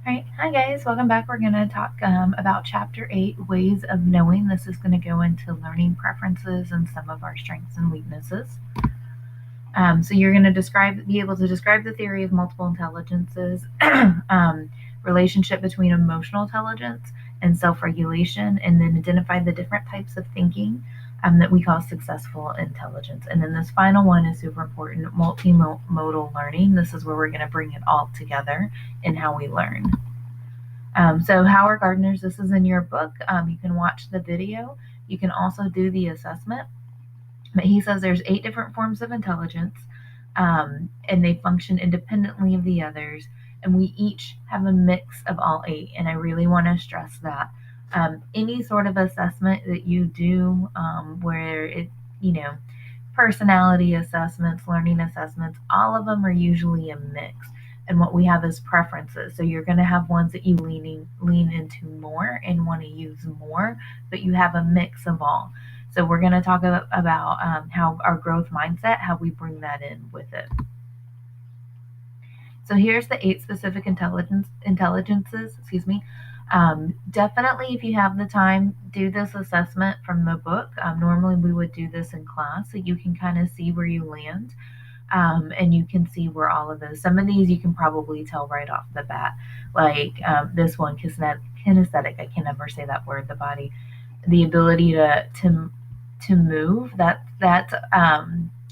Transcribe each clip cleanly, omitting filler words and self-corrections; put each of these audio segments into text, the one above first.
Right. Hi, guys. Welcome back. We're going to talk about Chapter 8, Ways of Knowing. This is going to go into learning preferences and some of our strengths and weaknesses. So you're going to be able to describe the theory of multiple intelligences, relationship between emotional intelligence and self-regulation, and then identify the different types of thinking that we call successful intelligence. And then this final one is super important, multimodal learning. This is where we're going to bring it all together in how we learn. So Howard Gardner's, this is in your book. You can watch the video. You can also do the assessment. But he says there's 8 different forms of intelligence, and they function independently of the others. And we each have a mix of all 8. And I really want to stress that. Any sort of assessment that you do where it, personality assessments, learning assessments, all of them are usually a mix. And what we have is preferences. So you're going to have ones that you lean into more and want to use more, but you have a mix of all. So we're going to talk about how our growth mindset, how we bring that in with it. So here's the 8 specific intelligences. Definitely, if you have the time, do this assessment from the book. Normally, we would do this in class, so you can kind of see where you land. And you can see where all of those, some of these you can probably tell right off the bat, like this one, kinesthetic, I can never say that word, the body, the ability to move, that's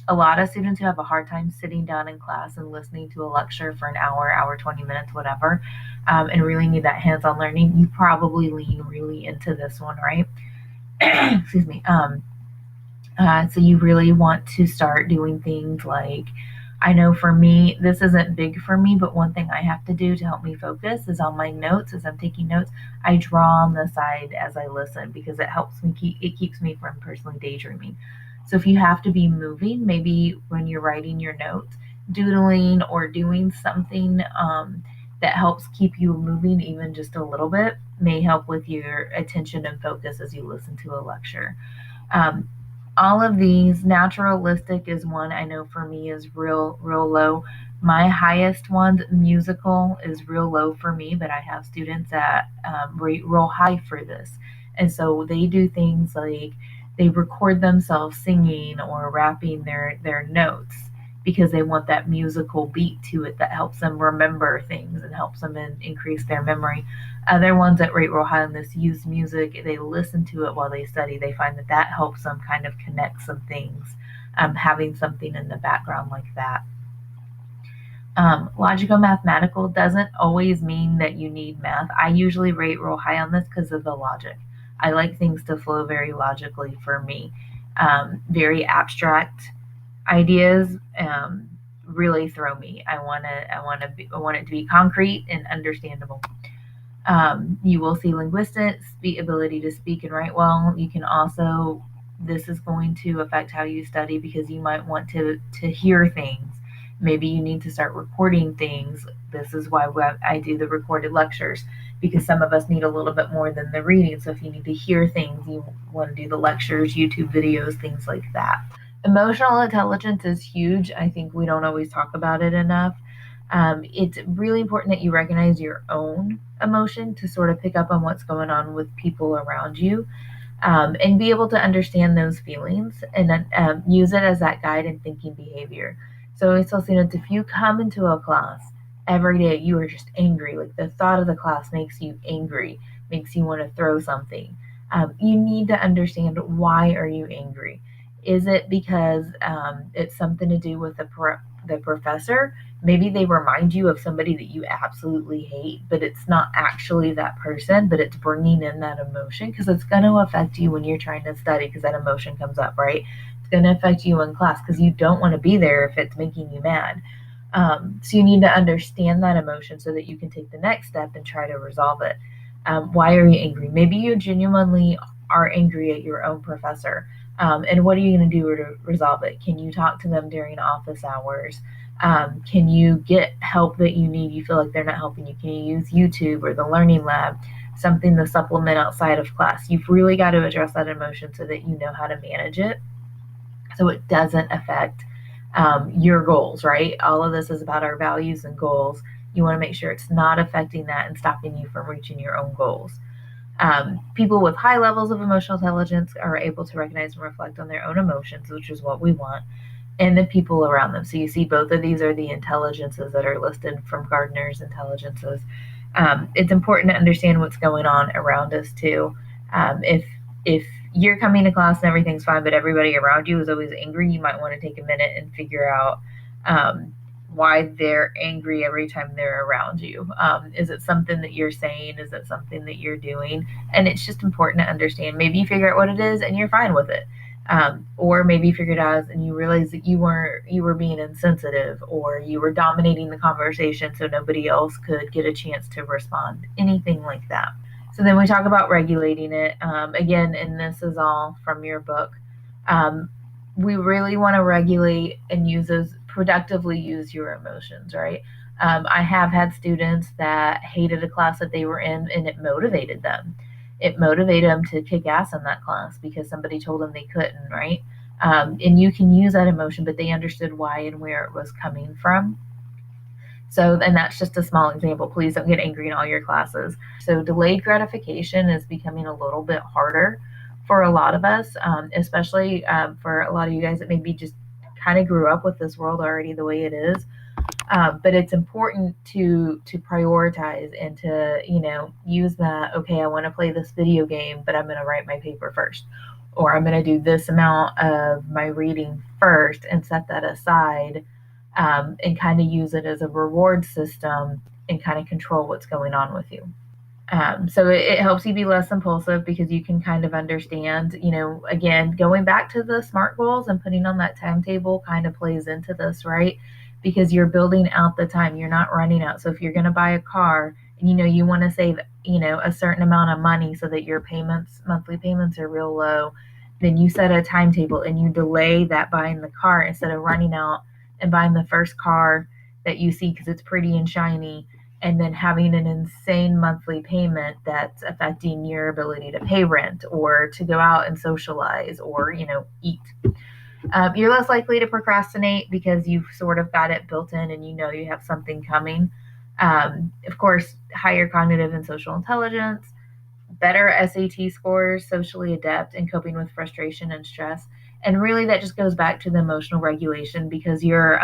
a lot of students who have a hard time sitting down in class and listening to a lecture for an hour, 20 minutes, whatever, and really need that hands-on learning, you probably lean really into this one, right? Excuse me. So you really want to start doing things like, I know for me, this isn't big for me, but one thing I have to do to help me focus is on my notes, as I'm taking notes, I draw on the side as I listen because it helps me keeps me from personally daydreaming. So if you have to be moving, maybe when you're writing your notes, doodling or doing something that helps keep you moving even just a little bit may help with your attention and focus as you listen to a lecture. All of these, naturalistic is one I know for me is real low. My highest one, musical, is real low for me, but I have students that rate real high for this. And so they do things like they record themselves singing or rapping their notes because they want that musical beat to it that helps them remember things and helps them increase their memory. Other ones that rate real high on this use music. They listen to it while they study. They find that helps them kind of connect some things, having something in the background like that. Logical mathematical doesn't always mean that you need math. I usually rate real high on this because of the logic. I like things to flow very logically for me. Very abstract ideas really throw me. I want it to be concrete and understandable. You will see linguistics, the ability to speak and write well. You can also, this is going to affect how you study because you might want to hear things. Maybe you need to start recording things. This is why I do the recorded lectures, because some of us need a little bit more than the reading. So if you need to hear things, you want to do the lectures, YouTube videos, things like that. Emotional intelligence is huge. I think we don't always talk about it enough. It's really important that you recognize your own emotion to sort of pick up on what's going on with people around you, and be able to understand those feelings and then use it as that guide in thinking behavior. So I tell students, if you come into a class every day, you are just angry, like the thought of the class makes you angry, makes you want to throw something. You need to understand, why are you angry? Is it because it's something to do with the professor? Maybe they remind you of somebody that you absolutely hate, but it's not actually that person, but it's bringing in that emotion because it's going to affect you when you're trying to study because that emotion comes up, right? It's going to affect you in class because you don't want to be there if it's making you mad. So you need to understand that emotion so that you can take the next step and try to resolve it. Why are you angry? Maybe you genuinely are angry at your own professor. And what are you going to do to resolve it? Can you talk to them during office hours? Can you get help that you need? You feel like they're not helping you. Can you use YouTube or the Learning Lab, something to supplement outside of class? You've really got to address that emotion so that you know how to manage it so it doesn't affect your goals, right? All of this is about our values and goals. You want to make sure it's not affecting that and stopping you from reaching your own goals. People with high levels of emotional intelligence are able to recognize and reflect on their own emotions, which is what we want, and the people around them. So you see, both of these are the intelligences that are listed from Gardner's intelligences. It's important to understand what's going on around us too. If you're coming to class and everything's fine, but everybody around you is always angry, you might want to take a minute and figure out why they're angry every time they're around you. Is it something that you're saying? Is it something that you're doing? And it's just important to understand. Maybe you figure out what it is and you're fine with it. Or maybe you figured it out and you realize that you were being insensitive, or you were dominating the conversation so nobody else could get a chance to respond. Anything like that. So then we talk about regulating it. Again, and this is all from your book. We really want to regulate and productively use your emotions, right? I have had students that hated a class that they were in, and it motivated them. It motivated them to kick ass in that class because somebody told them they couldn't, right? And you can use that emotion, but they understood why and where it was coming from. So, and that's just a small example. Please don't get angry in all your classes. So delayed gratification is becoming a little bit harder for a lot of us, especially for a lot of you guys that maybe just kind of grew up with this world already the way it is. But it's important to prioritize and to, use that, okay, I want to play this video game, but I'm going to write my paper first. Or I'm going to do this amount of my reading first and set that aside, and kind of use it as a reward system and kind of control what's going on with you. So it helps you be less impulsive because you can kind of understand, again, going back to the SMART goals and putting on that timetable kind of plays into this, right? Because you're building out the time, you're not running out. So if you're going to buy a car and, you want to save, a certain amount of money so that your monthly payments are real low, then you set a timetable and you delay that buying the car instead of running out and buying the first car that you see because it's pretty and shiny, and then having an insane monthly payment that's affecting your ability to pay rent or to go out and socialize or, eat. You're less likely to procrastinate because you've sort of got it built in and you have something coming. Of course, higher cognitive and social intelligence, better SAT scores, socially adept, and coping with frustration and stress. And really that just goes back to the emotional regulation because you're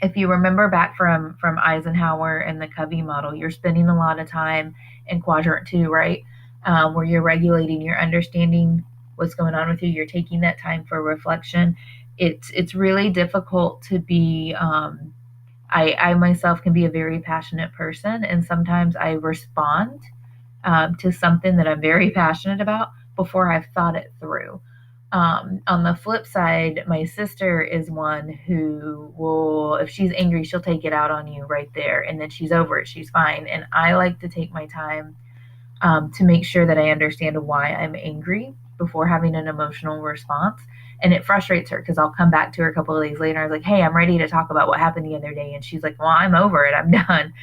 if you remember back from Eisenhower and the Covey model, you're spending a lot of time in quadrant 2, right? Where you're regulating, you're understanding what's going on with you. You're taking that time for reflection. It's really difficult to be, I myself can be a very passionate person, and sometimes I respond to something that I'm very passionate about before I've thought it through. On the flip side, my sister is one who will, if she's angry, she'll take it out on you right there, and then she's over it. She's fine. And I like to take my time to make sure that I understand why I'm angry before having an emotional response. And it frustrates her because I'll come back to her a couple of days later and I was like, hey, I'm ready to talk about what happened the other day. And she's like, well, I'm over it. I'm done.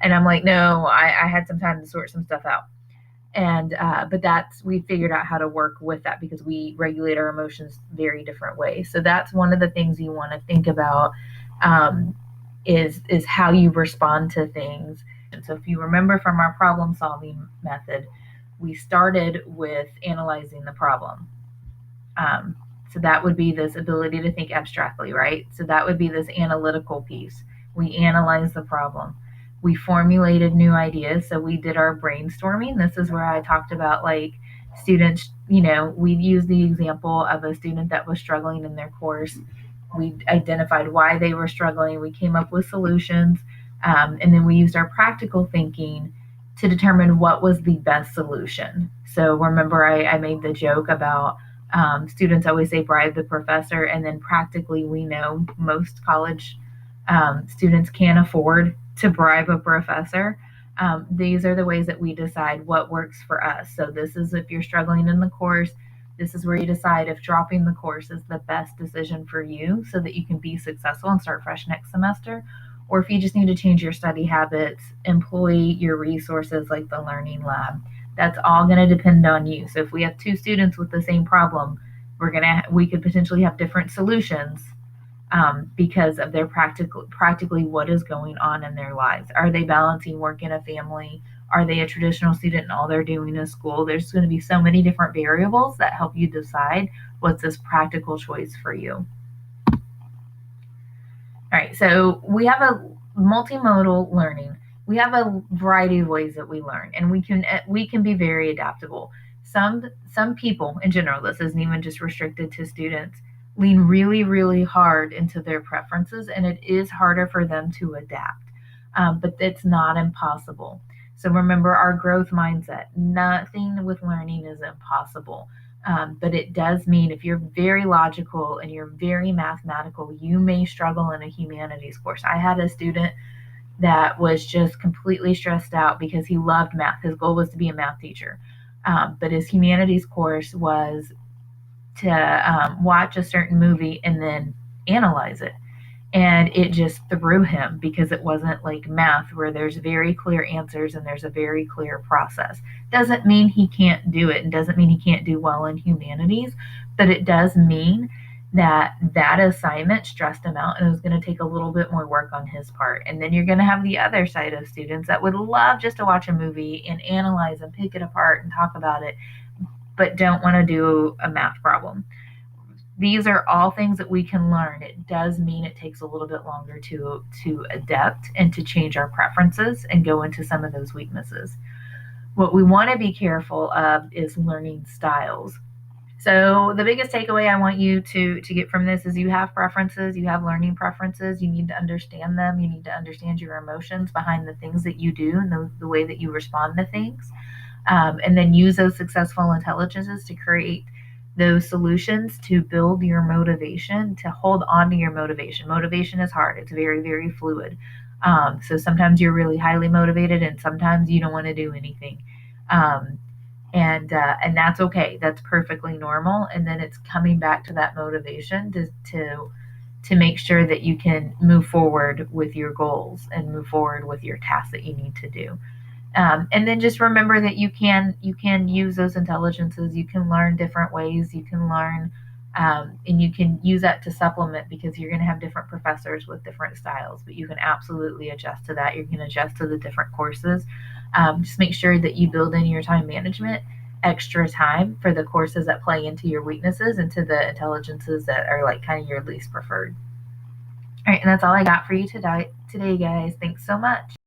And I'm like, no, I had some time to sort some stuff out. And but we figured out how to work with that because we regulate our emotions very different ways. So that's one of the things you want to think about, is how you respond to things. And so if you remember from our problem solving method, we started with analyzing the problem. So that would be this ability to think abstractly, right? So that would be this analytical piece. We analyze the problem. We formulated new ideas. So we did our brainstorming. This is where I talked about students, we used the example of a student that was struggling in their course. We identified why they were struggling. We came up with solutions. And then we used our practical thinking to determine what was the best solution. So remember, I made the joke about students always say bribe the professor. And then practically, we know most college students can't afford to bribe a professor. These are the ways that we decide what works for us. So this is if you're struggling in the course, this is where you decide if dropping the course is the best decision for you so that you can be successful and start fresh next semester. Or if you just need to change your study habits, employ your resources like the Learning Lab. That's all going to depend on you. So if we have two students with the same problem, we could potentially have different solutions because of their practically what is going on in their lives. Are they balancing work and a family? Are they a traditional student and all they're doing is school? There's going to be so many different variables that help you decide what's this practical choice for you. All right, so we have a multimodal learning. We have a variety of ways that we learn, and we can be very adaptable. Some people in general, this isn't even just restricted to students, lean really hard into their preferences, and it is harder for them to adapt. But it's not impossible. So remember our growth mindset. Nothing with learning is impossible. But it does mean if you're very logical and you're very mathematical, you may struggle in a humanities course. I had a student that was just completely stressed out because he loved math. His goal was to be a math teacher. But his humanities course was to watch a certain movie and then analyze it. And it just threw him because it wasn't like math where there's very clear answers and there's a very clear process. Doesn't mean he can't do it and doesn't mean he can't do well in humanities, but it does mean that that assignment stressed him out and it was going to take a little bit more work on his part. And then you're going to have the other side of students that would love just to watch a movie and analyze and pick it apart and talk about it, but don't want to do a math problem. These are all things that we can learn. It does mean it takes a little bit longer to adapt and to change our preferences and go into some of those weaknesses. What we want to be careful of is learning styles. So the biggest takeaway I want you to get from this is you have preferences, you have learning preferences, you need to understand them, you need to understand your emotions behind the things that you do and the way that you respond to things. And then use those successful intelligences to create those solutions to build your motivation, to hold on to your motivation. Motivation is hard, it's very fluid. So sometimes you're really highly motivated and sometimes you don't want to do anything. And that's okay. That's perfectly normal. And then it's coming back to that motivation to make sure that you can move forward with your goals and move forward with your tasks that you need to do. And then just remember that you can use those intelligences. You can learn different ways. You can learn, and you can use that to supplement because you're going to have different professors with different styles. But you can absolutely adjust to that. You can adjust to the different courses. Just make sure that you build in your time management, extra time for the courses that play into your weaknesses and to the intelligences that are like kind of your least preferred. All right, and that's all I got for you today, guys. Thanks so much.